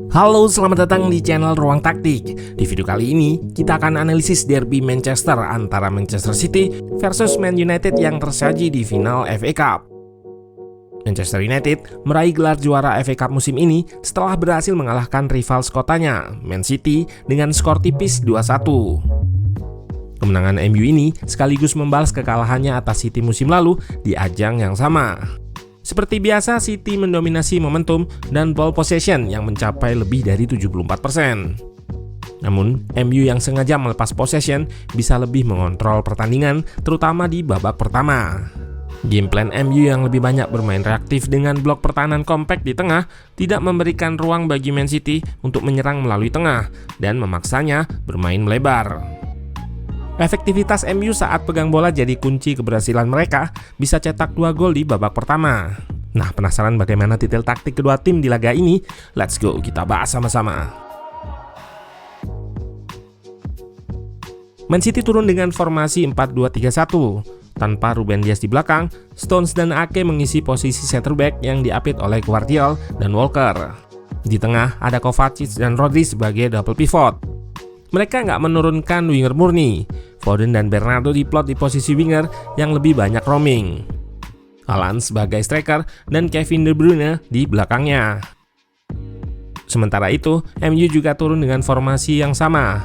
Halo, selamat datang di channel Ruang Taktik. Di video kali ini, kita akan analisis derby Manchester antara Manchester City versus Man United yang tersaji di final FA Cup. Manchester United meraih gelar juara FA Cup musim ini setelah berhasil mengalahkan rival sekotanya, Man City, dengan skor tipis 2-1. Kemenangan MU ini sekaligus membalas kekalahannya atas City musim lalu di ajang yang sama. Seperti biasa, City mendominasi momentum dan ball possession yang mencapai lebih dari 74%. Namun, MU yang sengaja melepas possession bisa lebih mengontrol pertandingan, terutama di babak pertama. Game plan MU yang lebih banyak bermain reaktif dengan blok pertahanan kompak di tengah tidak memberikan ruang bagi Man City untuk menyerang melalui tengah dan memaksanya bermain melebar. Efektivitas MU saat pegang bola jadi kunci keberhasilan mereka bisa cetak 2 gol di babak pertama. Nah, penasaran bagaimana detail taktik kedua tim di laga ini? Let's go, kita bahas sama-sama. Man City turun dengan formasi 4-2-3-1. Tanpa Ruben Dias di belakang, Stones dan Ake mengisi posisi center back yang diapit oleh Gvardiol dan Walker. Di tengah ada Kovacic dan Rodri sebagai double pivot. Mereka nggak menurunkan winger murni. Foden dan Bernardo diplot di posisi winger yang lebih banyak roaming. Haaland sebagai striker dan Kevin De Bruyne di belakangnya. Sementara itu, MU juga turun dengan formasi yang sama.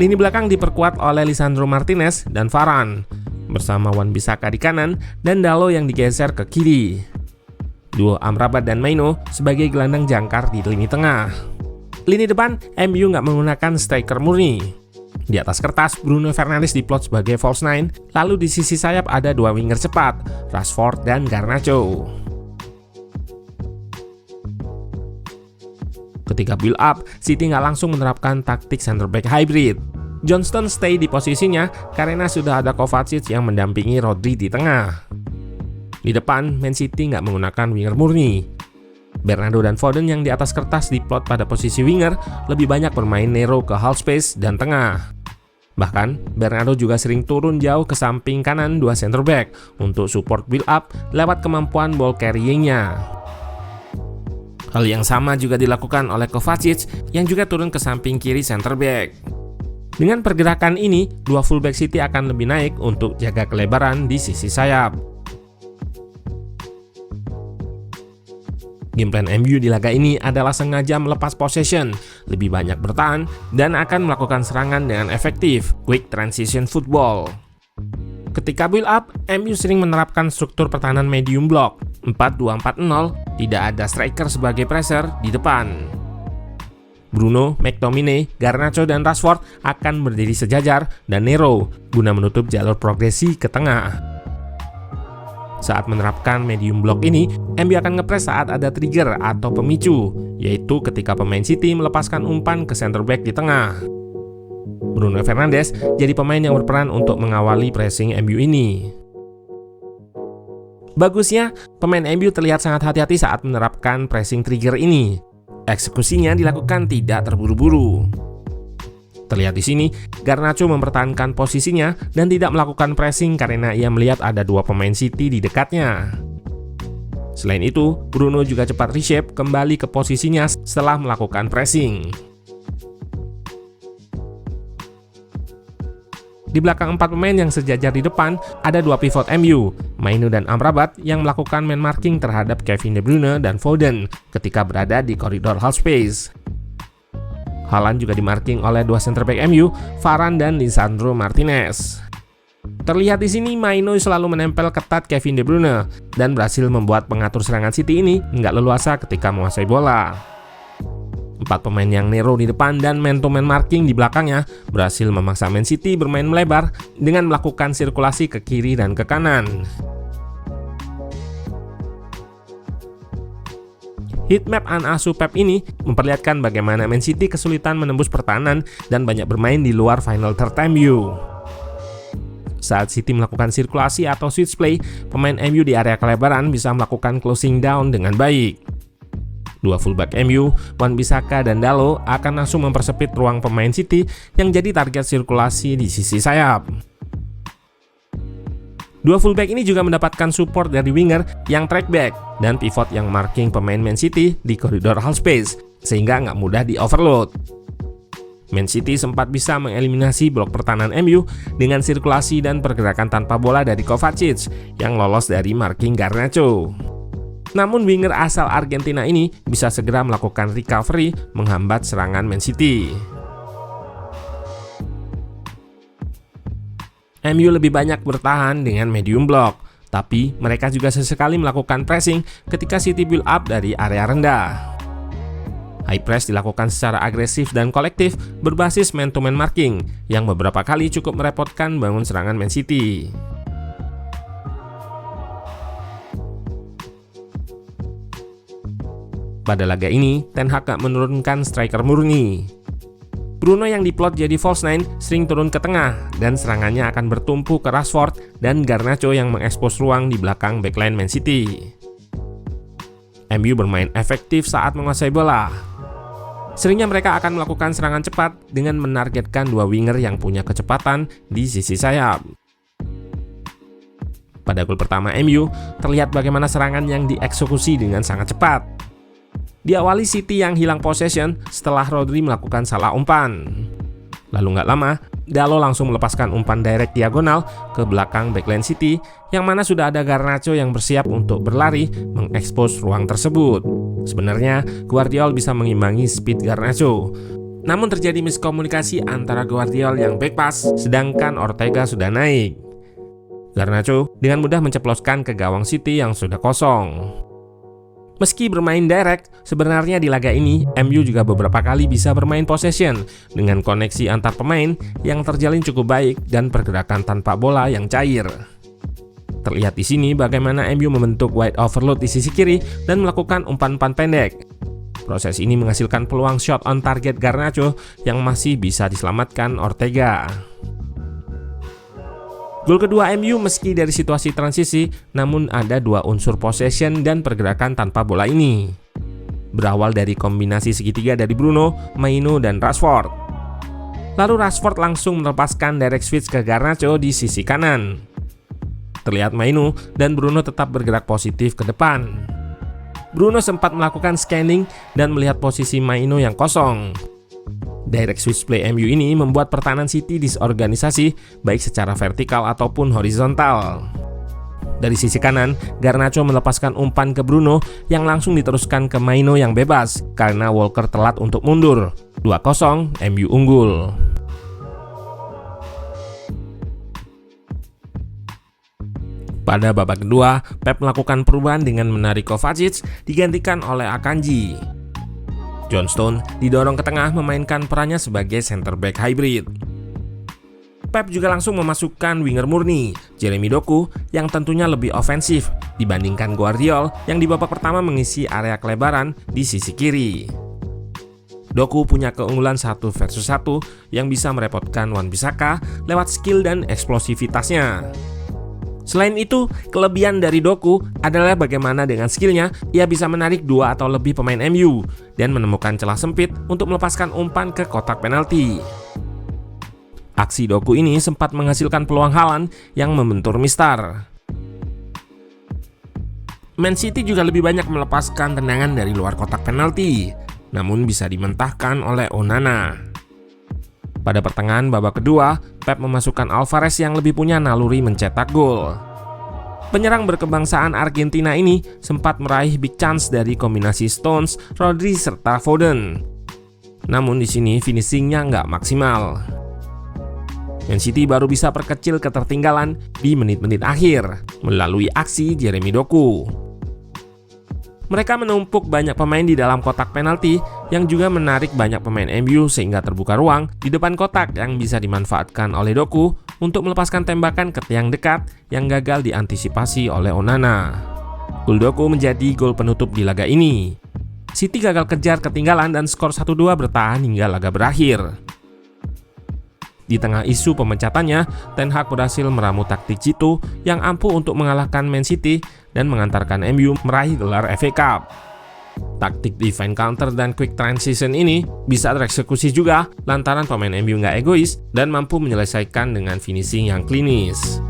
Lini belakang diperkuat oleh Lisandro Martinez dan Varane, bersama Wan-Bissaka di kanan dan Dalot yang digeser ke kiri. Duo Amrabat dan Mainoo sebagai gelandang jangkar di lini tengah. Lini depan, MU nggak menggunakan striker murni. Di atas kertas, Bruno Fernandes diplot sebagai false nine, lalu di sisi sayap ada 2 winger cepat, Rashford dan Garnacho. Ketika build up, City nggak langsung menerapkan taktik center back hybrid. Johnston stay di posisinya karena sudah ada Kovacic yang mendampingi Rodri di tengah. Di depan, Man City nggak menggunakan winger murni. Bernardo dan Foden yang di atas kertas diplot pada posisi winger lebih banyak bermain narrow ke half space dan tengah. Bahkan, Bernardo juga sering turun jauh ke samping kanan 2 center back untuk support build up lewat kemampuan ball carrying-nya. Hal yang sama juga dilakukan oleh Kovacic yang juga turun ke samping kiri center back. Dengan pergerakan ini, 2 fullback City akan lebih naik untuk jaga kelebaran di sisi sayap. Game plan MU di laga ini adalah sengaja melepas possession, lebih banyak bertahan, dan akan melakukan serangan dengan efektif, quick transition football. Ketika build up, MU sering menerapkan struktur pertahanan medium block, 4-2-4-0, tidak ada striker sebagai pressure di depan. Bruno, McTominay, Garnacho, dan Rashford akan berdiri sejajar dan narrow, guna menutup jalur progresi ke tengah. Saat menerapkan medium block ini, MU akan ngepres saat ada trigger atau pemicu, yaitu ketika pemain City melepaskan umpan ke center back di tengah. Bruno Fernandes jadi pemain yang berperan untuk mengawali pressing MU ini. Bagusnya, pemain MU terlihat sangat hati-hati saat menerapkan pressing trigger ini. Eksekusinya dilakukan tidak terburu-buru. Terlihat di sini, Garnacho mempertahankan posisinya dan tidak melakukan pressing karena ia melihat ada 2 pemain City di dekatnya. Selain itu, Bruno juga cepat reshape kembali ke posisinya setelah melakukan pressing. Di belakang 4 pemain yang sejajar di depan, ada 2 pivot MU, Mainoo dan Amrabat yang melakukan man marking terhadap Kevin De Bruyne dan Foden ketika berada di koridor half space. Haaland juga dimarking oleh 2 center back MU, Varane dan Lisandro Martinez. Terlihat di sini Mainoo selalu menempel ketat Kevin De Bruyne dan berhasil membuat pengatur serangan City ini nggak leluasa ketika menguasai bola. 4 pemain yang narrow di depan dan man-to-man marking di belakangnya berhasil memaksa Man City bermain melebar dengan melakukan sirkulasi ke kiri dan ke kanan. Heatmap An-Asu Pep ini memperlihatkan bagaimana Man City kesulitan menembus pertahanan dan banyak bermain di luar final third MU. Saat City melakukan sirkulasi atau switch play, pemain MU di area kelebaran bisa melakukan closing down dengan baik. 2 fullback MU, Wan-Bissaka dan Dalot akan langsung mempersempit ruang pemain City yang jadi target sirkulasi di sisi sayap. 2 fullback ini juga mendapatkan support dari winger yang track back dan pivot yang marking pemain Man City di koridor half space. sehingga nggak mudah di-overload. Man City sempat bisa mengeliminasi blok pertahanan MU dengan sirkulasi dan pergerakan tanpa bola dari Kovacic yang lolos dari marking Garnacho. Namun winger asal Argentina ini bisa segera melakukan recovery menghambat serangan Man City. MU lebih banyak bertahan dengan medium block, tapi mereka juga sesekali melakukan pressing ketika City build up dari area rendah. High press dilakukan secara agresif dan kolektif berbasis man-to-man marking yang beberapa kali cukup merepotkan bangun serangan Man City. Pada laga ini, Ten Hag gak menurunkan striker murni. Bruno yang diplot jadi false nine sering turun ke tengah dan serangannya akan bertumpu ke Rashford dan Garnacho yang mengekspos ruang di belakang backline Man City. MU bermain efektif saat menguasai bola. Seringnya mereka akan melakukan serangan cepat dengan menargetkan dua winger yang punya kecepatan di sisi sayap. Pada gol pertama MU, terlihat bagaimana serangan yang dieksekusi dengan sangat cepat. Diawali City yang hilang possession setelah Rodri melakukan salah umpan. Lalu nggak lama, Dalot langsung melepaskan umpan direct diagonal ke belakang backline City, yang mana sudah ada Garnacho yang bersiap untuk berlari mengekspos ruang tersebut. Sebenarnya, Gvardiol bisa mengimbangi speed Garnacho. Namun terjadi miskomunikasi antara Gvardiol yang back pass, sedangkan Ortega sudah naik. Garnacho dengan mudah menceploskan ke gawang City yang sudah kosong. Meski bermain direct, sebenarnya di laga ini MU juga beberapa kali bisa bermain possession dengan koneksi antar pemain yang terjalin cukup baik dan pergerakan tanpa bola yang cair. Terlihat di sini bagaimana MU membentuk wide overload di sisi kiri dan melakukan umpan-umpan pendek. Proses ini menghasilkan peluang shot on target Garnacho yang masih bisa diselamatkan Ortega. Gol kedua MU meski dari situasi transisi, namun ada dua unsur possession dan pergerakan tanpa bola ini. Berawal dari kombinasi segitiga dari Bruno, Maino, dan Rashford. Lalu Rashford langsung melepaskan direct switch ke Garnacho di sisi kanan. Terlihat Maino dan Bruno tetap bergerak positif ke depan. Bruno sempat melakukan scanning dan melihat posisi Maino yang kosong. Direct switch play MU ini membuat pertahanan City disorganisasi baik secara vertikal ataupun horizontal. Dari sisi kanan, Garnacho melepaskan umpan ke Bruno yang langsung diteruskan ke Maino yang bebas karena Walker telat untuk mundur. 2-0, MU unggul. Pada babak kedua, Pep melakukan perubahan dengan menarik Kovacic digantikan oleh Akanji. John Stone didorong ke tengah memainkan perannya sebagai center back hybrid. Pep juga langsung memasukkan winger murni, Jeremy Doku, yang tentunya lebih ofensif dibandingkan Gvardiol yang di babak pertama mengisi area kelebaran di sisi kiri. Doku punya keunggulan 1 versus 1 yang bisa merepotkan Wan-Bissaka lewat skill dan eksplosivitasnya. Selain itu, kelebihan dari Doku adalah bagaimana dengan skillnya ia bisa menarik 2 atau lebih pemain MU dan menemukan celah sempit untuk melepaskan umpan ke kotak penalti. Aksi Doku ini sempat menghasilkan peluang Haaland yang membentur mistar. Man City juga lebih banyak melepaskan tendangan dari luar kotak penalti, namun bisa dimentahkan oleh Onana. Pada pertengahan babak kedua, Pep memasukkan Alvarez yang lebih punya naluri mencetak gol. Penyerang berkebangsaan Argentina ini sempat meraih big chance dari kombinasi Stones, Rodri, serta Foden. Namun di sini finishingnya nggak maksimal. Man City baru bisa perkecil ketertinggalan di menit-menit akhir melalui aksi Jeremy Doku. Mereka menumpuk banyak pemain di dalam kotak penalti yang juga menarik banyak pemain MU sehingga terbuka ruang di depan kotak yang bisa dimanfaatkan oleh Doku untuk melepaskan tembakan ke tiang dekat yang gagal diantisipasi oleh Onana. Gol Doku menjadi gol penutup di laga ini. City gagal kejar ketinggalan dan skor 1-2 bertahan hingga laga berakhir. Di tengah isu pemecatannya, Ten Hag berhasil meramu taktik jitu yang ampuh untuk mengalahkan Man City dan mengantarkan MU meraih gelar FA Cup. Taktik defense counter dan quick transition ini bisa tereksekusi juga lantaran pemain MU nggak egois dan mampu menyelesaikan dengan finishing yang klinis.